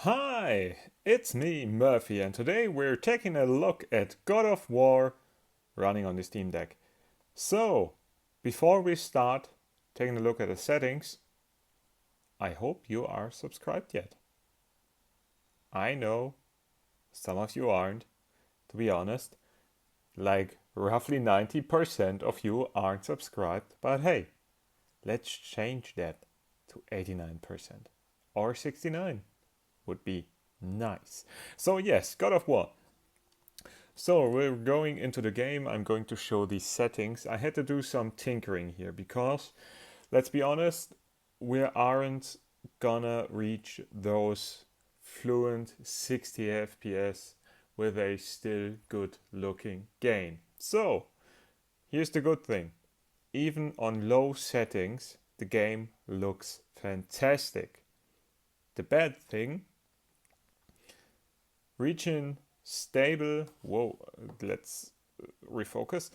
Hi, it's me, Murphy, and today we're taking a look at God of War running on the Steam Deck. So, before we start taking a look at the settings, I hope you are subscribed yet. I know some of you aren't, to be honest, like roughly 90% of you aren't subscribed, but hey, let's change that to 89% or 69 would be nice. So yes, God of War. So we're going into the game. I'm going to show these settings. I had to do some tinkering here because, let's be honest, we aren't gonna reach those fluent 60 FPS with a still good looking game. So here's the good thing. Even on low settings, the game looks fantastic. The bad thing, reaching stable, let's refocus.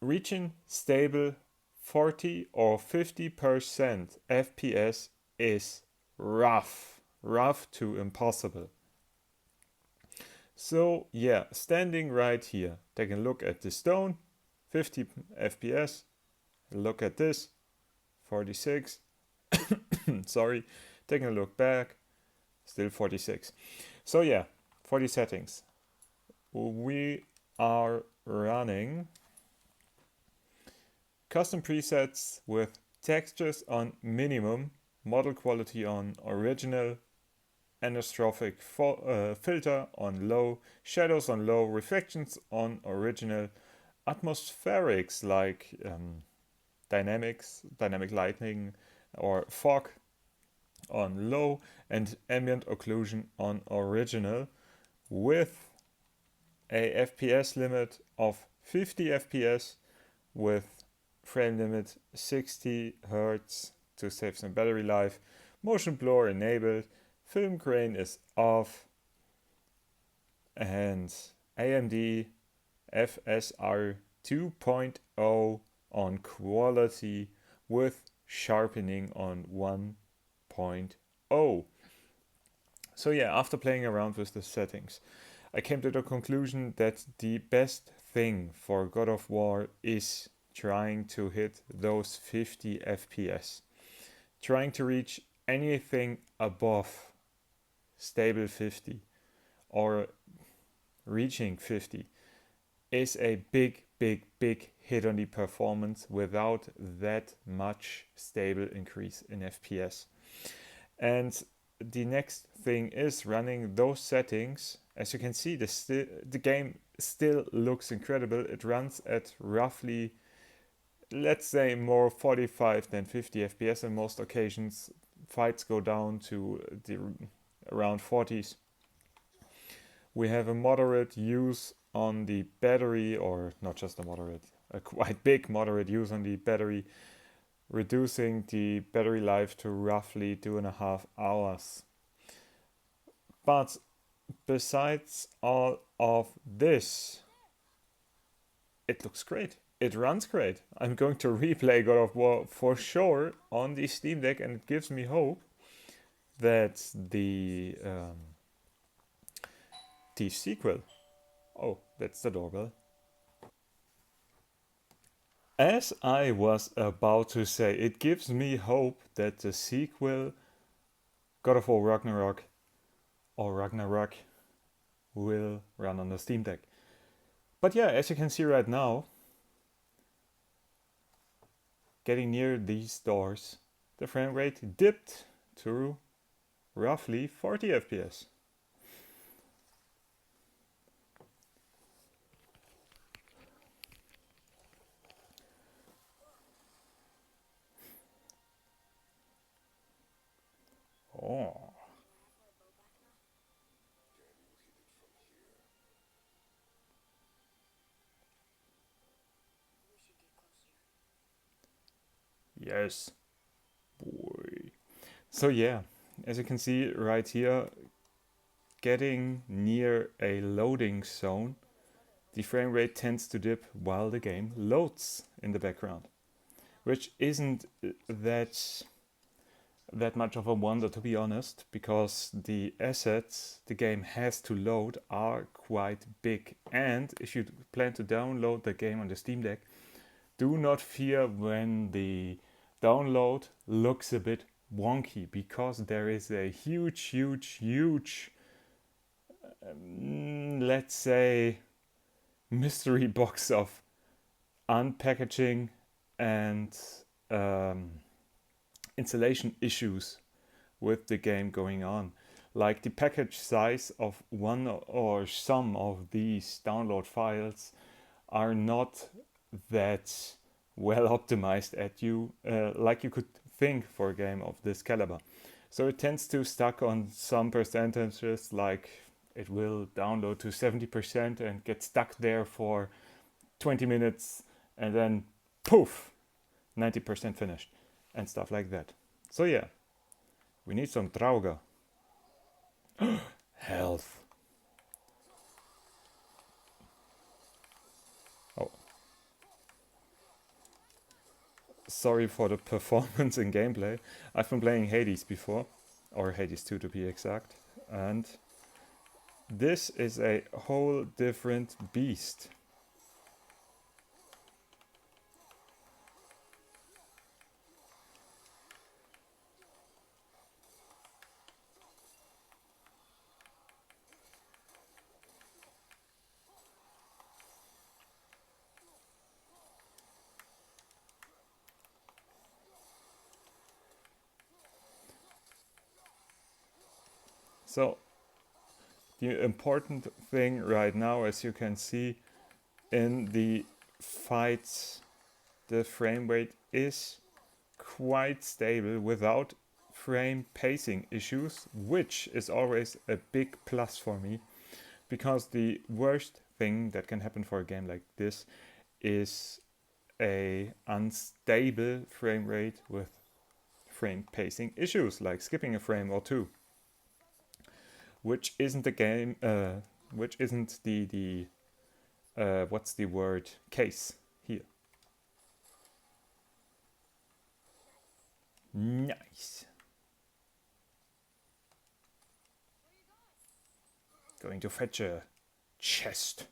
Reaching stable 40 or 50% FPS is rough to impossible. So yeah, standing right here, take a look at the stone, 50 FPS, look at this, 46, sorry, taking a look back, still 46. So yeah, for the settings, we are running custom presets with textures on minimum, model quality on original, anastrophic filter on low, shadows on low, reflections on original, atmospherics like dynamic lighting or fog on low, and ambient occlusion on original, with a FPS limit of 50 FPS with frame limit 60 Hz to save some battery life, motion blur enabled, film grain is off, and AMD FSR 2.0 on quality with sharpening on 1.0. So yeah, after playing around with the settings, I came to the conclusion that the best thing for God of War is trying to hit those 50 FPS. Trying to reach anything above stable 50 or reaching 50 is a big hit on the performance without that much stable increase in FPS. And the next thing is running those settings. As you can see, the game still looks incredible. It runs at roughly, let's say, more 45 than 50 FPS on most occasions. Fights go down to the around 40s. We have a moderate use on the battery, or not just a moderate, a quite big moderate use on the battery, reducing the battery life to roughly 2.5 hours. But besides all of this, it looks great. It runs great. I'm going to replay God of War for sure on the Steam Deck, and it gives me hope that the sequel. Oh, that's the doorbell. As I was about to say, it gives me hope that the sequel, God of War Ragnarok, or Ragnarok, will run on the Steam Deck. But yeah, as you can see right now, getting near these doors, the frame rate dipped to roughly 40 FPS. Oh, yes, boy. So yeah, as you can see right here, getting near a loading zone, the frame rate tends to dip while the game loads in the background, which isn't that that much of a wonder, to be honest, because the assets the game has to load are quite big. And if you plan to download the game on the Steam Deck, do not fear when the download looks a bit wonky, because there is a huge, let's say, mystery box of unpackaging and installation issues with the game going on. Like the package size of one or some of these download files are not that well optimized at you like you could think for a game of this caliber. So it tends to stuck on some percentages, like it will download to 70% and get stuck there for 20 minutes and then poof, 90% finished and stuff like that. So yeah, we need some Drauga. Health. Oh, sorry for the performance in gameplay. I've been playing Hades before, or Hades 2 to be exact, and this is a whole different beast. So the important thing right now, as you can see in the fights, the frame rate is quite stable without frame pacing issues, which is always a big plus for me, because the worst thing that can happen for a game like this is a unstable frame rate with frame pacing issues, like skipping a frame or two, which isn't the game, which isn't the what's the word, case here. Nice. Going to fetch a chest.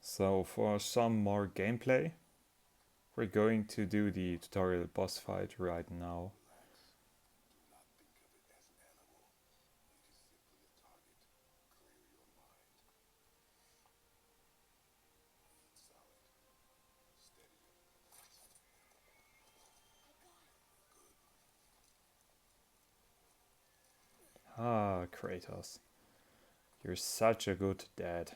So for some more gameplay, we're going to do the tutorial boss fight right now. Ah, Kratos. You're such a good dad.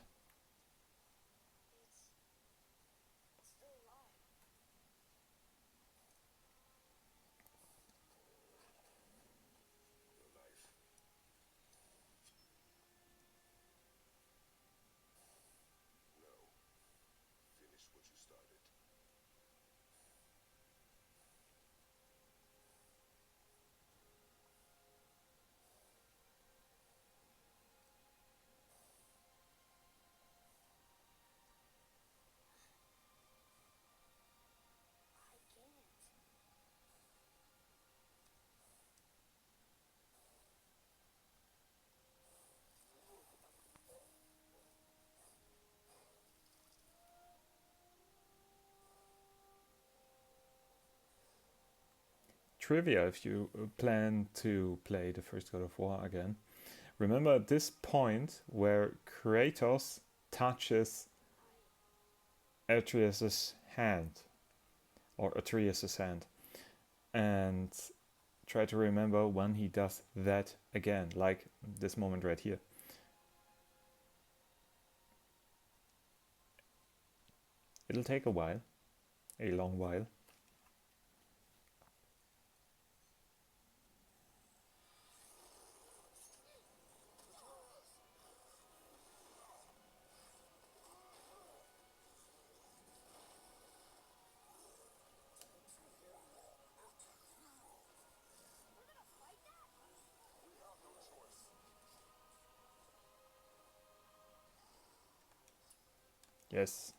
Trivia, if you plan to play the first God of War again, remember this point where Kratos touches Atreus' hand, or Atreus' hand, and try to remember when he does that again, like this moment right here. It'll take a while, a long while. Yes.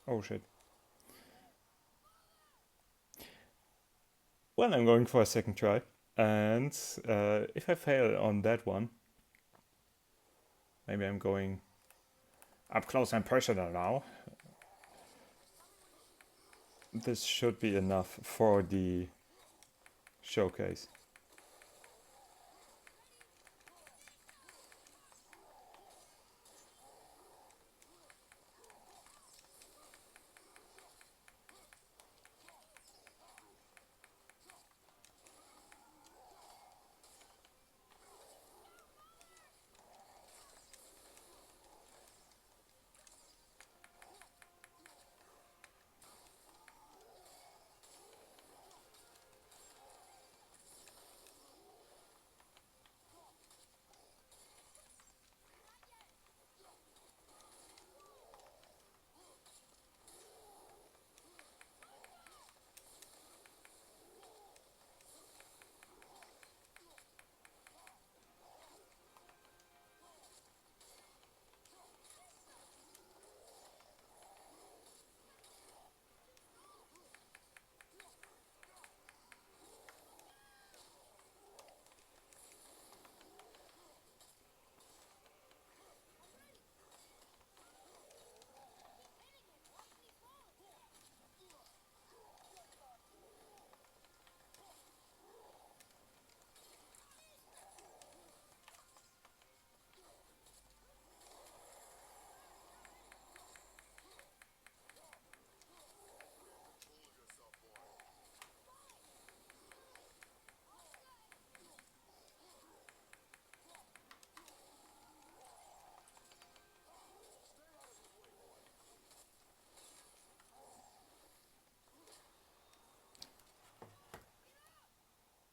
Oh shit. Well, I'm going for a second try. And if I fail on that one, maybe I'm going up close and personal now. This should be enough for the showcase.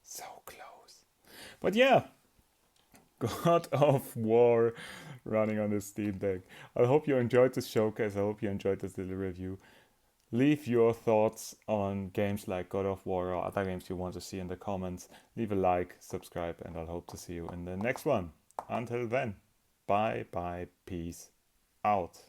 So close. But yeah, God of War running on the Steam Deck. I hope you enjoyed this showcase. I hope you enjoyed this little review. Leave your thoughts on games like God of War or other games you want to see in the comments. Leave a like, subscribe, and I'll hope to see you in the next one. Until then, bye bye, peace out.